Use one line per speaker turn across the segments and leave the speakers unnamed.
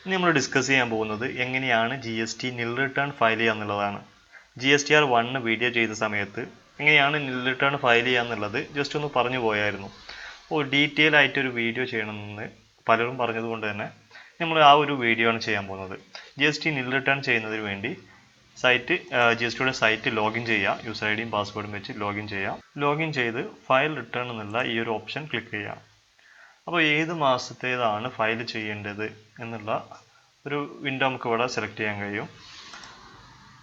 ഇനി നമ്മൾ ഡിസ്കസ് ചെയ്യാൻ പോകുന്നത് എങ്ങനെയാണ് GST നിൽ റിട്ടേൺ ഫയൽ ചെയ്യുക എന്നുള്ളതാണ്. GSTR1 വീഡിയോ ചെയ്ത സമയത്ത് എങ്ങനെയാണ് നിൽ റിട്ടേൺ ഫയൽ ചെയ്യുക എന്നുള്ളത് ജസ്റ്റ് ഒന്ന് പറഞ്ഞു പോയായിരുന്നു. അപ്പോൾ ഡീറ്റെയിൽ ആയിട്ടൊരു വീഡിയോ ചെയ്യണമെന്ന് പലരും പറഞ്ഞതുകൊണ്ട് തന്നെ നമ്മൾ ആ ഒരു വീഡിയോ ആണ് ചെയ്യാൻ പോകുന്നത്. GST നിൽ റിട്ടേൺ ചെയ്യുന്നതിന് വേണ്ടി GSTയുടെ സൈറ്റ് ലോഗിൻ ചെയ്യുക. യൂസർ ഐഡിയും പാസ്വേഡും വെച്ച് ലോഗിൻ ചെയ്യുക. ലോഗിൻ ചെയ്ത് ഫയൽ റിട്ടേൺ എന്നുള്ള ഈ ഒരു ഓപ്ഷൻ ക്ലിക്ക് ചെയ്യുക. അപ്പോൾ ഏത് മാസത്തേതാണ് ഫയൽ ചെയ്യേണ്ടത് എന്നുള്ള ഒരു വിൻഡോ നമുക്ക് ഇവിടെ സെലക്ട് ചെയ്യാൻ കഴിയും.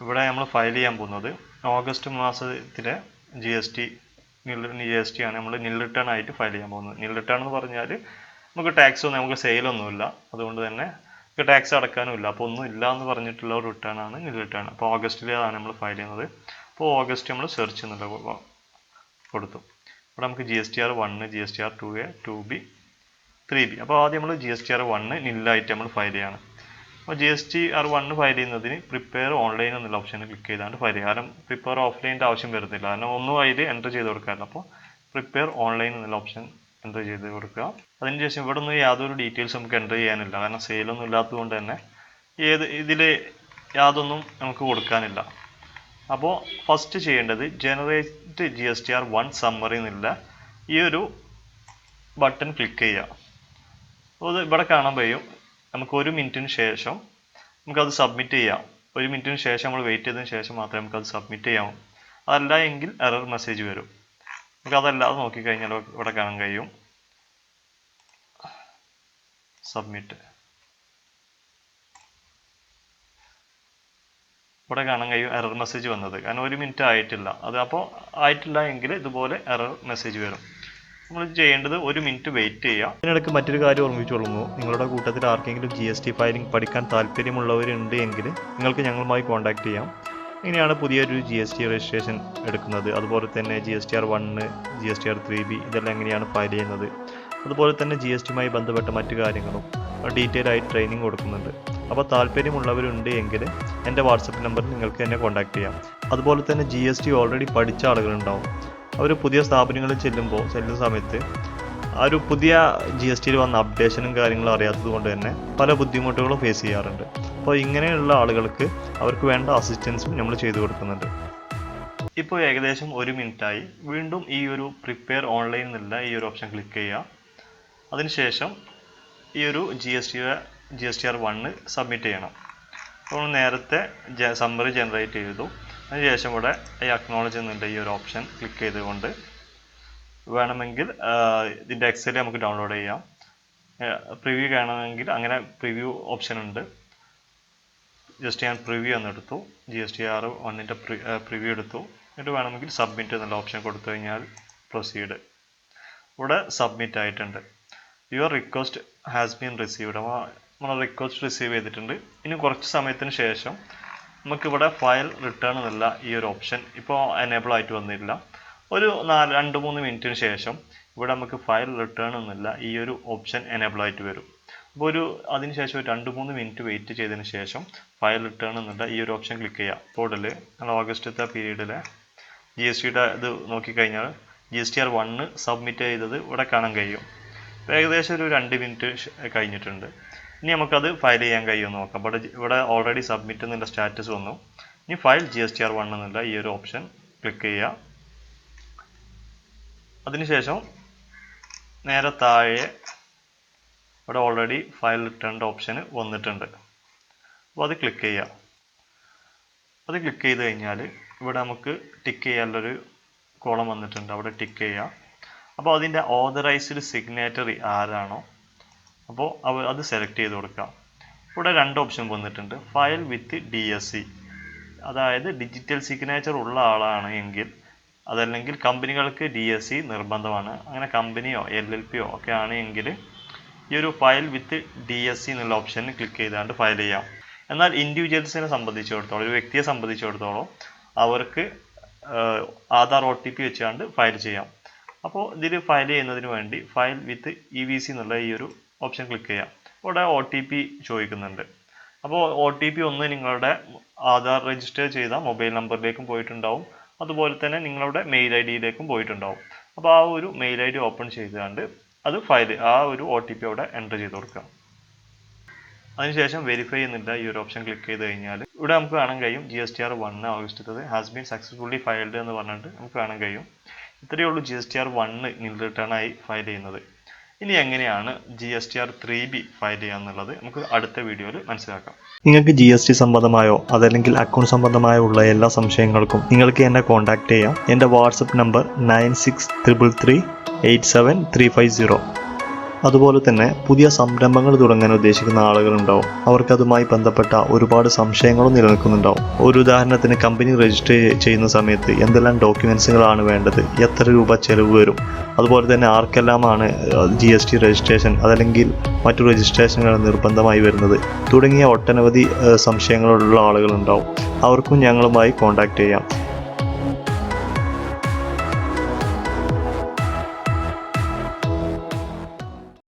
ഇവിടെ നമ്മൾ ഫയൽ ചെയ്യാൻ പോകുന്നത് ഓഗസ്റ്റ് മാസത്തിലെ GST ആണ് നമ്മൾ നിൽ റിട്ടേൺ ആയിട്ട് ഫയൽ ചെയ്യാൻ പോകുന്നത്. നിൽ റിട്ടേൺ എന്ന് പറഞ്ഞാൽ നമുക്ക് ടാക്സ് ഒന്നും നമുക്ക് സെയിലൊന്നുമില്ല, അതുകൊണ്ട് തന്നെ ടാക്സ് അടക്കാനും ഇല്ല. അപ്പോൾ ഒന്നും ഇല്ല എന്ന് പറഞ്ഞിട്ടുള്ള ഒരു റിട്ടേൺ ആണ് നിൽ റിട്ടേൺ. അപ്പോൾ ഓഗസ്റ്റിലേതാണ് നമ്മൾ ഫയൽ ചെയ്യുന്നത്. അപ്പോൾ ഓഗസ്റ്റ് നമ്മൾ സെർച്ച് എന്നുള്ള കൊടുത്തു. ഇവിടെ നമുക്ക് GSTR1, GSTR2A, 2B, 3B. അപ്പോൾ ആദ്യം നമ്മൾ GSTR1 നില്ലായിട്ട് നമ്മൾ ഫയൽ ചെയ്യാണ്. അപ്പോൾ GSTR1 ഫയൽ ചെയ്യുന്നതിന് പ്രിപ്പയർ ഓൺലൈൻ എന്നുള്ള ഓപ്ഷനിൽ ക്ലിക്ക് ചെയ്താണ്ട് ഫയൽ ചെയ്യുക. കാരണം പ്രിപ്പയർ ഓഫ്ലൈൻ്റെ ആവശ്യം വരുന്നില്ല, കാരണം ഒന്നും അതിൽ എൻ്റർ ചെയ്ത് കൊടുക്കാറില്ല. അപ്പോൾ പ്രിപ്പയർ ഓൺലൈൻ എന്നുള്ള ഓപ്ഷൻ എൻ്റർ ചെയ്ത് കൊടുക്കുക. അതിനുശേഷം ഇവിടെ ഒന്നും യാതൊരു ഡീറ്റെയിൽസ് നമുക്ക് എൻ്റർ ചെയ്യാനില്ല, കാരണം സെയിലൊന്നും ഇല്ലാത്തത് കൊണ്ട് തന്നെ ഇതിൽ യാതൊന്നും നമുക്ക് കൊടുക്കാനില്ല. അപ്പോൾ ഫസ്റ്റ് ചെയ്യേണ്ടത് ജനറേറ്റ് GSTR1 സമ്മറി എന്നുള്ള ഈ ഒരു ബട്ടൺ ക്ലിക്ക് ചെയ്യുക. അപ്പോൾ അത് ഇവിടെ കാണാൻ കഴിയും. നമുക്ക് 1 മിനിറ്റിന് ശേഷം നമുക്കത് സബ്മിറ്റ് ചെയ്യാം. 1 മിനിറ്റിന് ശേഷം നമ്മൾ വെയിറ്റ് ചെയ്തതിന് ശേഷം മാത്രമേ നമുക്കത് സബ്മിറ്റ് ചെയ്യാവൂ. അതല്ല എങ്കിൽ എറർ മെസ്സേജ് വരും. നമുക്കതല്ലാതെ നോക്കിക്കഴിഞ്ഞാൽ ഇവിടെ കാണാൻ കഴിയും സബ്മിറ്റ്. ഇവിടെ കാണാൻ കഴിയും എറർ മെസ്സേജ് വന്നത്, കാരണം 1 മിനിറ്റ് ആയിട്ടില്ല. അത് അപ്പോൾ ആയിട്ടില്ല എങ്കിൽ ഇതുപോലെ എറർ മെസ്സേജ് വരും. നമ്മൾ ചെയ്യേണ്ടത് 1 മിനിറ്റ് വെയിറ്റ് ചെയ്യുക. ഇതിനിടയ്ക്ക് മറ്റൊരു കാര്യം ഓർമ്മിച്ചോളുന്നു, നിങ്ങളുടെ കൂട്ടത്തിൽ ആർക്കെങ്കിലും GST ഫയലിംഗ് പഠിക്കാൻ താല്പര്യമുള്ളവരുണ്ട് എങ്കിൽ നിങ്ങൾക്ക് ഞങ്ങളുമായി കോൺടാക്ട് ചെയ്യാം. ഇങ്ങനെയാണ് പുതിയൊരു GST രജിസ്ട്രേഷൻ എടുക്കുന്നത്. അതുപോലെ തന്നെ GSTR1, GSTR3B ഇതെല്ലാം എങ്ങനെയാണ് ഫയൽ ചെയ്യുന്നത്, അതുപോലെ തന്നെ GSTയുമായി ബന്ധപ്പെട്ട മറ്റു കാര്യങ്ങളും ഡീറ്റെയിൽ ആയി ട്രെയിനിങ് കൊടുക്കുന്നുണ്ട്. അപ്പോൾ താല്പര്യമുള്ളവരുണ്ട് എങ്കിൽ എൻ്റെ വാട്സപ്പ് നമ്പറിൽ നിങ്ങൾക്ക് എന്നെ കോൺടാക്ട് ചെയ്യാം. അതുപോലെ തന്നെ GST ഓൾറെഡി പഠിച്ച ആളുകളുണ്ടാവും. അവർ പുതിയ സ്ഥാപനങ്ങളിൽ ചെല്ലുന്ന സമയത്ത് ആ ഒരു പുതിയ GSTയിൽ വന്ന അപ്ഡേഷനും കാര്യങ്ങളും അറിയാത്തത് കൊണ്ട് തന്നെ പല ബുദ്ധിമുട്ടുകളും ഫേസ് ചെയ്യാറുണ്ട്. അപ്പോൾ ഇങ്ങനെയുള്ള ആളുകൾക്ക് അവർക്ക് വേണ്ട അസിസ്റ്റൻസും നമ്മൾ ചെയ്തു കൊടുക്കുന്നുണ്ട്. ഇപ്പോൾ ഏകദേശം 1 മിനിറ്റായി. വീണ്ടും ഈ ഒരു പ്രിപ്പയർ ഓൺലൈൻ എന്നുള്ള ഈ ഒരു ഓപ്ഷൻ ക്ലിക്ക് ചെയ്യുക. അതിനുശേഷം ഈ ഒരു GSTR1 സബ്മിറ്റ് ചെയ്യണം. അപ്പോൾ നേരത്തെ സമ്മറി ജനറേറ്റ് ചെയ്തു. അതിനുശേഷം ഇവിടെ ഈ അക്നോളജ് എന്നുള്ള ഈ ഒരു ഓപ്ഷൻ ക്ലിക്ക് ചെയ്തുകൊണ്ട് വേണമെങ്കിൽ ഇതിൻ്റെ എക്സൽ നമുക്ക് ഡൗൺലോഡ് ചെയ്യാം. പ്രിവ്യൂ കാണണമെങ്കിൽ അങ്ങനെ പ്രിവ്യൂ ഓപ്ഷൻ ഉണ്ട്. ജസ്റ്റ് ഞാൻ പ്രിവ്യൂ എന്നെടുത്തു, GSTR1ൻ്റെ പ്രിവ്യൂ എടുത്തു. എന്നിട്ട് വേണമെങ്കിൽ സബ്മിറ്റ് എന്നുള്ള ഓപ്ഷൻ കൊടുത്തു കഴിഞ്ഞാൽ പ്രൊസീഡ്. ഇവിടെ സബ്മിറ്റ് ആയിട്ടുണ്ട്. Your request has been received. നമ്മൾ റിക്വസ്റ്റ് റിസീവ് ചെയ്തിട്ടുണ്ട്. ഇനി കുറച്ച് സമയത്തിന് ശേഷം നമുക്കിവിടെ ഫയൽ റിട്ടേൺ എന്നുള്ള ഈ ഒരു ഓപ്ഷൻ ഇപ്പോൾ എനേബിൾ ആയിട്ട് വന്നില്ല. ഒരു 2-3 മിനിറ്റിന് ശേഷം ഇവിടെ നമുക്ക് ഫയൽ റിട്ടേൺ എന്നുള്ള ഈ ഒരു ഓപ്ഷൻ എനേബിൾ ആയിട്ട് വരും. അപ്പോൾ അതിനുശേഷം ഒരു 2-3 മിനിറ്റ് വെയിറ്റ് ചെയ്തതിന് ശേഷം ഫയൽ റിട്ടേൺ എന്നുള്ള ഈ ഒരു ഓപ്ഷൻ ക്ലിക്ക് ചെയ്യാം. കോഡിൽ നമ്മൾ ഓഗസ്റ്റത്തെ പീരീഡിലെ GSTയുടെ ഇത് നോക്കിക്കഴിഞ്ഞാൽ GSTR1 സബ്മിറ്റ് ചെയ്തത് ഇവിടെ കാണാൻ കഴിയും. ഏകദേശം ഒരു 2 മിനിറ്റ് കഴിഞ്ഞിട്ടുണ്ട്. ഇനി നമുക്കത് ഫയൽ ചെയ്യാൻ കഴിയുമെന്ന് നോക്കാം. ഇവിടെ ഓൾറെഡി സബ്മിറ്റ് എന്നുള്ള സ്റ്റാറ്റസ് വന്നു. ഇനി ഫയൽ GSTR1 എന്നുള്ള ഈ ഒരു ഓപ്ഷൻ ക്ലിക്ക് ചെയ്യുക. അതിനുശേഷം നേരെ താഴെ ഇവിടെ ഓൾറെഡി ഫയൽ റിട്ടേണിൻ്റെ ഓപ്ഷന് വന്നിട്ടുണ്ട്. അപ്പോൾ അത് ക്ലിക്ക് ചെയ്യുക. അത് ക്ലിക്ക് ചെയ്ത് കഴിഞ്ഞാൽ ഇവിടെ നമുക്ക് ടിക്ക് ചെയ്യാനുള്ളൊരു കോളം വന്നിട്ടുണ്ട്. അവിടെ ടിക്ക് ചെയ്യുക. അപ്പോൾ അതിൻ്റെ ഓതറൈസ്ഡ് സിഗ്നേറ്ററി ആരാണോ അപ്പോൾ അത് സെലക്ട് ചെയ്ത് കൊടുക്കുക. ഇവിടെ 2 ഓപ്ഷൻ വന്നിട്ടുണ്ട്. ഫയൽ വിത്ത് DSC, അതായത് ഡിജിറ്റൽ സിഗ്നേച്ചർ ഉള്ള ആളാണ് എങ്കിൽ, അതല്ലെങ്കിൽ കമ്പനികൾക്ക് DSC നിർബന്ധമാണ്. അങ്ങനെ കമ്പനിയോ LLPയോ ഒക്കെ ആണെങ്കിൽ ഈ ഒരു ഫയൽ വിത്ത് DSC എന്നുള്ള ഓപ്ഷനിൽ ക്ലിക്ക് ചെയ്താണ്ട് ഫയൽ ചെയ്യാം. എന്നാൽ ഇൻഡിവിജ്വൽസിനെ സംബന്ധിച്ചിടത്തോളം, ഒരു വ്യക്തിയെ സംബന്ധിച്ചിടത്തോളം അവർക്ക് ആധാർ OTP വെച്ചാണ്ട് ഫയൽ ചെയ്യാം. അപ്പോൾ ഇതിൽ ഫയൽ ചെയ്യുന്നതിന് വേണ്ടി ഫയൽ വിത്ത് EVC എന്നുള്ള ഈ ഒരു ഓപ്ഷൻ ക്ലിക്ക് ചെയ്യാം. ഇവിടെ OTP ചോദിക്കുന്നുണ്ട്. അപ്പോൾ OTP ഒന്ന് നിങ്ങളുടെ ആധാർ രജിസ്റ്റർ ചെയ്ത മൊബൈൽ നമ്പറിലേക്കും പോയിട്ടുണ്ടാവും, അതുപോലെ തന്നെ നിങ്ങളുടെ മെയിൽ ID-യിലേക്കും പോയിട്ടുണ്ടാവും. അപ്പോൾ ആ ഒരു മെയിൽ ID ഓപ്പൺ ചെയ്തുകൊണ്ട് അത് ആ ഒരു OTP അവിടെ എൻ്റർ ചെയ്ത് കൊടുക്കുക. അതിനുശേഷം വെരിഫൈ എന്നില്ല ഈ ഒരു ഓപ്ഷൻ ക്ലിക്ക് ചെയ്ത് കഴിഞ്ഞാൽ ഇവിടെ നമുക്ക് കാണാൻ കഴിയും GSTR 1 August has been successfully filed എന്ന് പറഞ്ഞിട്ട് നമുക്ക് കാണാൻ കഴിയും. ഇത്രയേ ഉള്ളൂ GSTR 1 നിൽ റിട്ടേൺ ആയി ഫയൽ ചെയ്യുന്നത്. ഇനി എങ്ങനെയാണ് GSTR 3B ഫയൽ ചെയ്യാന്നുള്ളത് നമുക്ക് അടുത്ത വീഡിയോയിൽ മനസ്സിലാക്കാം. നിങ്ങൾക്ക് GST സംബന്ധമായോ അതല്ലെങ്കിൽ അക്കൗണ്ട് സംബന്ധമായോ ഉള്ള എല്ലാ സംശയങ്ങൾക്കും നിങ്ങൾക്ക് എന്നെ കോൺടാക്ട് ചെയ്യാം. എൻ്റെ വാട്സപ്പ് നമ്പർ 9633387350. അതുപോലെ തന്നെ പുതിയ സംരംഭങ്ങൾ തുടങ്ങാൻ ഉദ്ദേശിക്കുന്ന ആളുകളുണ്ടാവും. അവർക്കതുമായി ബന്ധപ്പെട്ട ഒരുപാട് സംശയങ്ങളും നിലനിൽക്കുന്നുണ്ടാവും. ഒരു ഉദാഹരണത്തിന് കമ്പനി രജിസ്റ്റർ ചെയ്യുന്ന സമയത്ത് എന്തെല്ലാം ഡോക്യുമെൻസുകളാണ് വേണ്ടത്, എത്ര രൂപ ചെലവ് വരും, അതുപോലെ തന്നെ ആർക്കെല്ലാമാണ് GST രജിസ്ട്രേഷൻ അതല്ലെങ്കിൽ മറ്റു രജിസ്ട്രേഷനുകൾ നിർബന്ധമായി വരുന്നത് തുടങ്ങിയ ഒട്ടനവധി സംശയങ്ങളുള്ള ആളുകളുണ്ടാവും. അവർക്കും ഞങ്ങളുമായി കോൺടാക്ട് ചെയ്യാം.